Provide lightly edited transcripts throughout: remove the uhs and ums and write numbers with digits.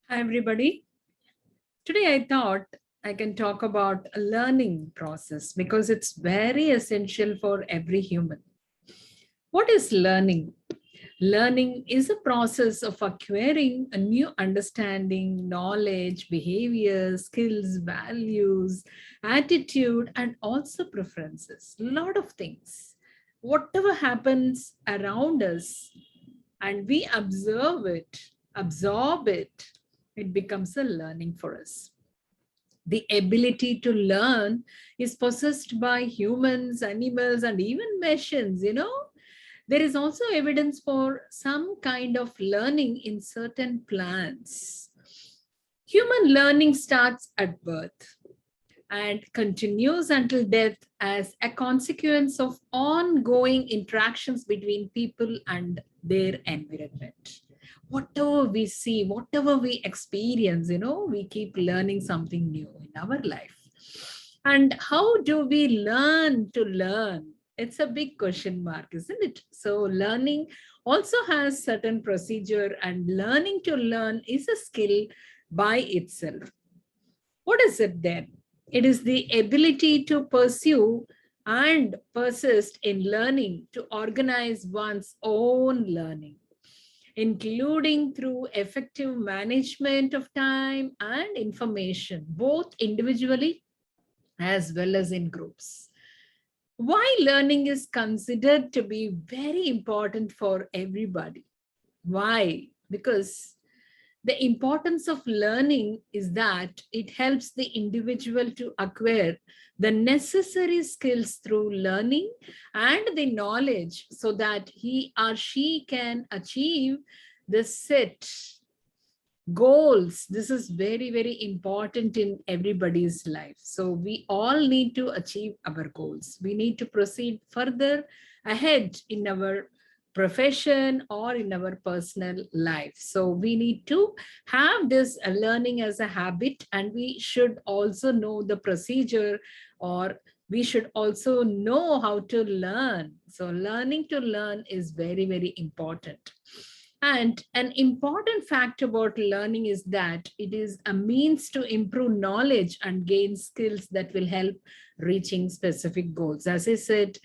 Hi, everybody. Today, I thought I can talk about a learning process because it's very essential for every human. What is learning? Learning is a process of acquiring a new understanding, knowledge, behavior, skills, values, attitude, and also preferences. A lot of things. Whatever happens around us and we absorb it, it becomes a learning for us. The ability to learn is possessed by humans, animals, and even machines. There is also evidence for some kind of learning in certain plants. Human learning starts at birth and continues until death as a consequence of ongoing interactions between people and their environment. Whatever we see, whatever we experience, we keep learning something new in our life. And how do we learn to learn? It's a big question mark, isn't it? So learning also has certain procedure, and learning to learn is a skill by itself. What is it then? It is the ability to pursue and persist in learning, to organize one's own learning, including through effective management of time and information, both individually as well as in groups. Why learning is considered to be very important for everybody? Why? Because the importance of learning is that it helps the individual to acquire the necessary skills through learning and the knowledge so that he or she can achieve the set goals. This is very, very important in everybody's life. So we all need to achieve our goals. We need to proceed further ahead in our profession or in our personal life. So we need to have this learning as a habit, and we should also know the procedure, or we should also know how to learn. So learning to learn is very, very important. And an important fact about learning is that it is a means to improve knowledge and gain skills that will help reaching specific goals. As I said,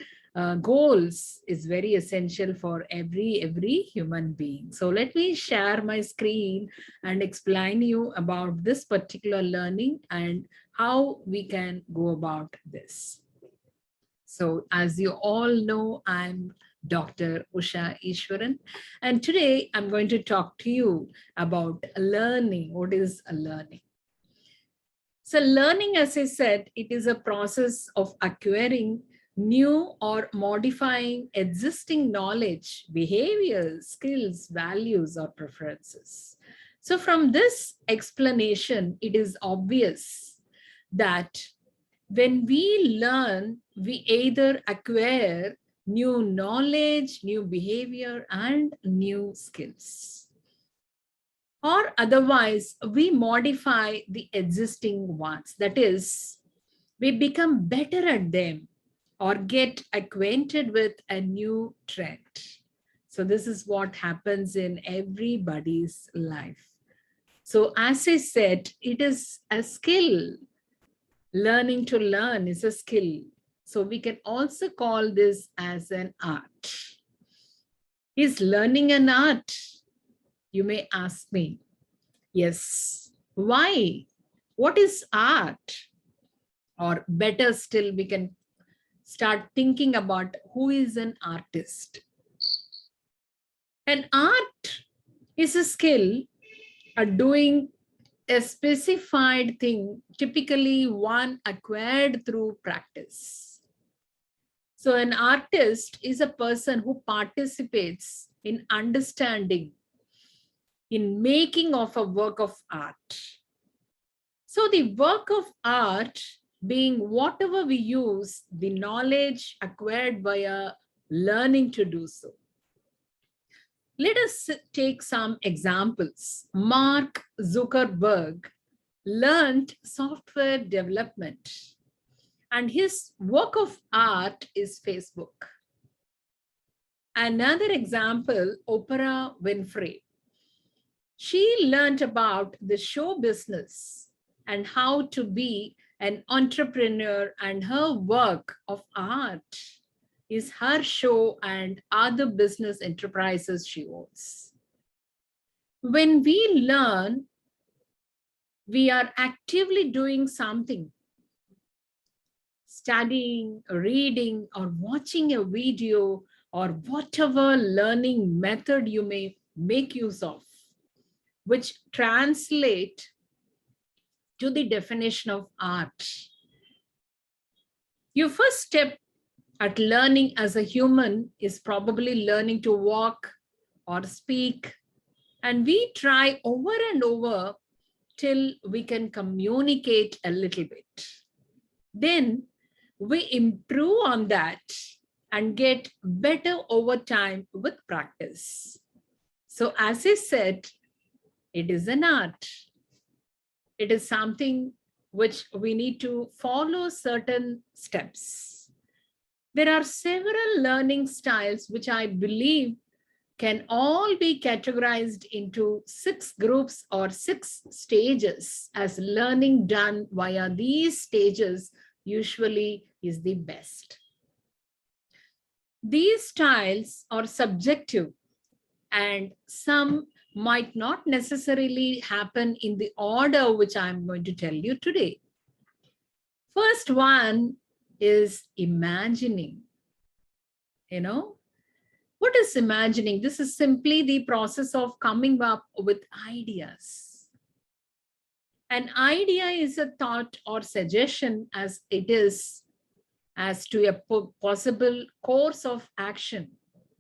goals is very essential for every human being. So let me share my screen and explain you about this particular learning and how we can go about this. So as you all know, I'm Dr. Ushaa Eswaran, and today I'm going to talk to you about learning. What is a learning? So learning, as I said, it is a process of acquiring new or modifying existing knowledge, behaviors, skills, values, or preferences. So from this explanation, it is obvious that when we learn, we either acquire new knowledge, new behavior, and new skills. Or otherwise, we modify the existing ones. That is, we become better at them or get acquainted with a new trend. So this is what happens in everybody's life. So as I said, it is a skill. Learning to learn is a skill. So we can also call this as an art. Is learning an art? You may ask me. Yes. Why? What is art? Or better still, we can start thinking about who is an artist. An art is a skill at doing a specified thing, typically one acquired through practice. So an artist is a person who participates in understanding, in making of a work of art. So the work of art being whatever we use, the knowledge acquired via learning to do so. Let us take some examples. Mark Zuckerberg learned software development, and his work of art is Facebook. Another example, Oprah Winfrey. She learned about the show business and how to be an entrepreneur, and her work of art is her show and other business enterprises she owns. When we learn, we are actively doing something, studying, reading, or watching a video, or whatever learning method you may make use of, which translate to the definition of art. Your first step at learning as a human is probably learning to walk or speak. And we try over and over till we can communicate a little bit. Then we improve on that and get better over time with practice. So as I said, it is an art. It is something which we need to follow certain steps. There are several learning styles which I believe can all be categorized into 6 groups or 6 stages, as learning done via these stages usually is the best. These styles are subjective, and some might not necessarily happen in the order which I'm going to tell you today. First one is imagining. What is imagining? This is simply the process of coming up with ideas. An idea is a thought or suggestion as it is as to a possible course of action.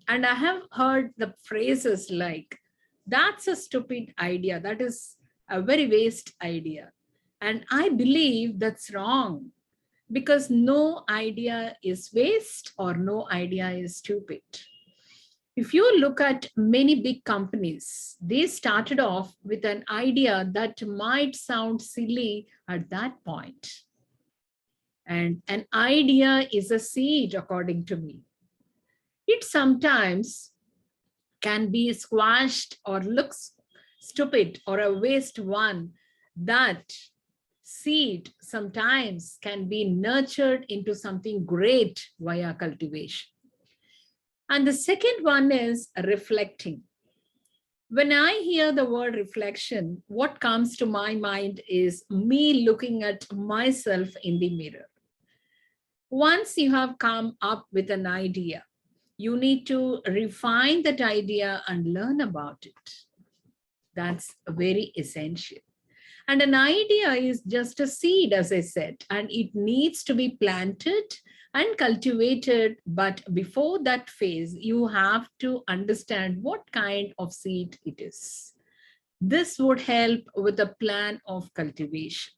And I have heard the phrases like, that's a stupid idea. That is a very waste idea. And I believe that's wrong, because no idea is waste or no idea is stupid. If you look at many big companies, they started off with an idea that might sound silly at that point. And an idea is a seed, according to me. It sometimes can be squashed or looks stupid or a waste one. That seed sometimes can be nurtured into something great via cultivation. And the second one is reflecting. When I hear the word reflection, what comes to my mind is me looking at myself in the mirror. Once you have come up with an idea, you need to refine that idea and learn about it. That's very essential. And an idea is just a seed, as I said, and it needs to be planted and cultivated. But before that phase, you have to understand what kind of seed it is. This would help with a plan of cultivation.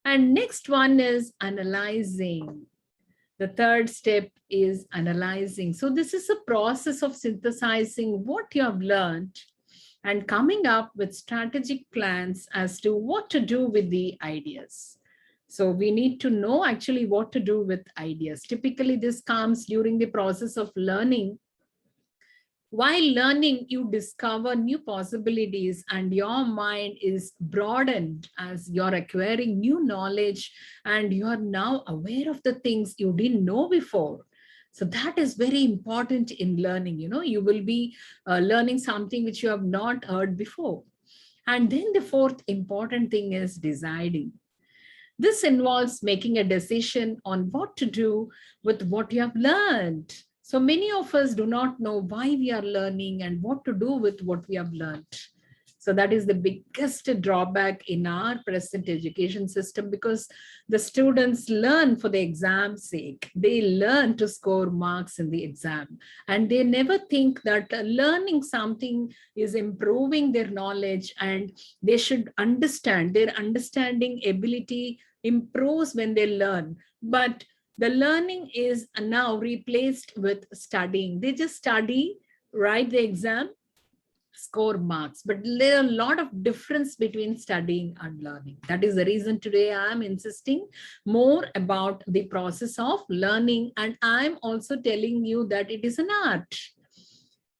And next one is analyzing. The third step is analyzing. So this is a process of synthesizing what you have learned and coming up with strategic plans as to what to do with the ideas. So we need to know actually what to do with ideas. Typically, this comes during the process of learning. While learning, you discover new possibilities and your mind is broadened as you're acquiring new knowledge, and you are now aware of the things you didn't know before. So that is very important in learning. You will be learning something which you have not heard before. And then the fourth important thing is deciding. This involves making a decision on what to do with what you have learned. So many of us do not know why we are learning and what to do with what we have learned. So that is the biggest drawback in our present education system, because the students learn for the exam's sake. They learn to score marks in the exam, and they never think that learning something is improving their knowledge, and they should understand. Their understanding ability improves when they learn. But the learning is now replaced with studying. They just study, write the exam, score marks. But there are a lot of difference between studying and learning. That is the reason today I am insisting more about the process of learning. And I'm also telling you that it is an art.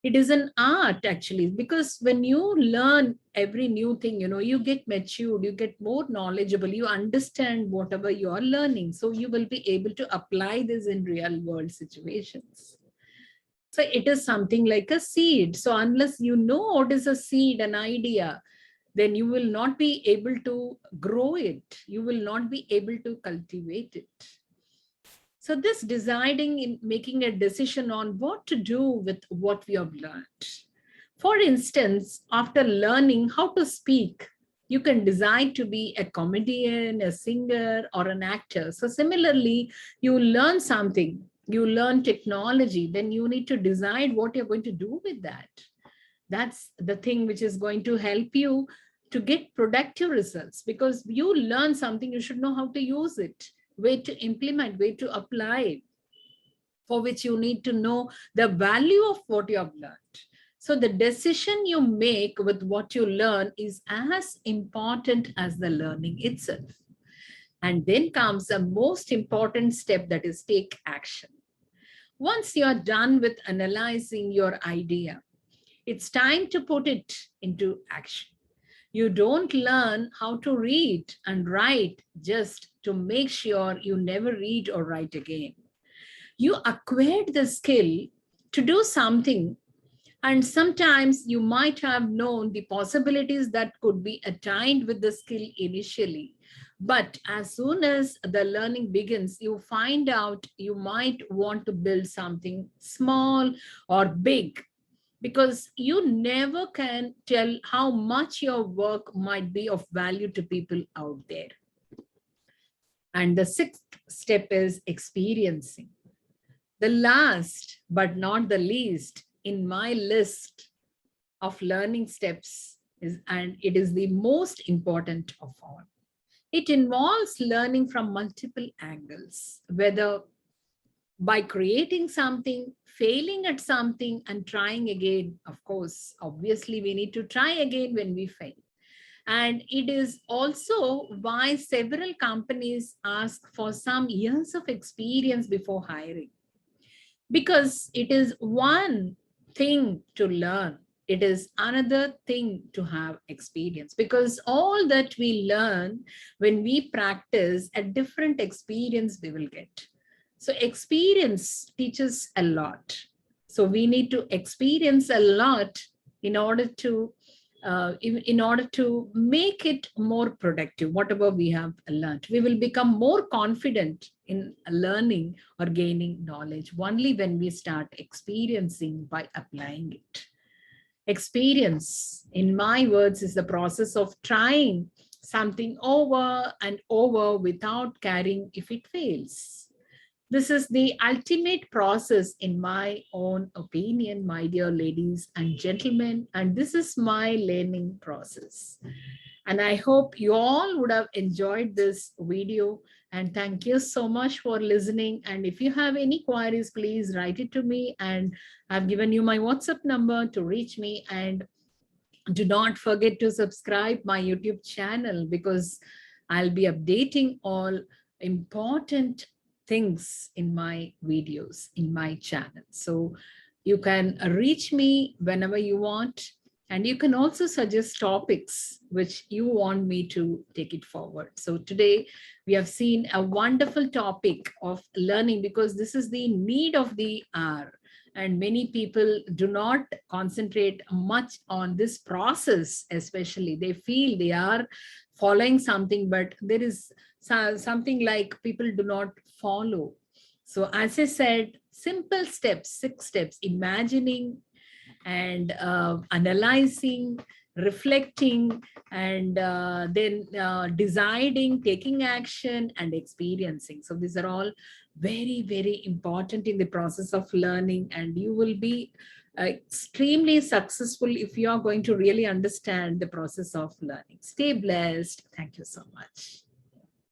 It is an art actually, because when you learn every new thing, you get matured, you get more knowledgeable, you understand whatever you are learning. So you will be able to apply this in real world situations. So it is something like a seed. So unless you know what is a seed, an idea, then you will not be able to grow it. You will not be able to cultivate it. So this deciding in making a decision on what to do with what we have learned. For instance, after learning how to speak, you can decide to be a comedian, a singer, or an actor. So similarly, you learn something, you learn technology, then you need to decide what you're going to do with that. That's the thing which is going to help you to get productive results, because you learn something, you should know how to use it, way to implement, way to apply, for which you need to know the value of what you have learned. So the decision you make with what you learn is as important as the learning itself. And then comes a most important step, that is take action. Once you are done with analyzing your idea, it's time to put it into action. You don't learn how to read and write just to make sure you never read or write again. You acquired the skill to do something, and sometimes you might have known the possibilities that could be attained with the skill initially. But as soon as the learning begins, you find out you might want to build something small or big, because you never can tell how much your work might be of value to people out there. And the sixth step is experiencing. The last but not the least in my list of learning steps is, and it is the most important of all. It involves learning from multiple angles, whether by creating something, failing at something, and trying again. Of course, obviously, we need to try again when we fail. And it is also why several companies ask for some years of experience before hiring. Because it is one thing to learn, it is another thing to have experience, because all that we learn, when we practice, a different experience we will get. So experience teaches a lot. So we need to experience a lot in order to in order to make it more productive. Whatever we have learned, we will become more confident in learning or gaining knowledge only when we start experiencing by applying it. Experience, in my words, is the process of trying something over and over without caring if it fails. This is the ultimate process, in my own opinion, my dear ladies and gentlemen, and this is my learning process. And I hope you all would have enjoyed this video. And thank you so much for listening. And if you have any queries, please write it to me. And I've given you my WhatsApp number to reach me. And do not forget to subscribe my YouTube channel, because I'll be updating all important things in my videos in my channel. So you can reach me whenever you want, and you can also suggest topics which you want me to take it forward. So today we have seen a wonderful topic of learning, because this is the need of the hour. And many people do not concentrate much on this process, especially. They feel they are following something, but there is something like people do not follow. So as I said, simple steps, 6 steps: imagining and analyzing, reflecting, and then deciding, taking action, and experiencing. So these are all very, very important in the process of learning, and you will be extremely successful if you are going to really understand the process of learning. Stay blessed. Thank you so much.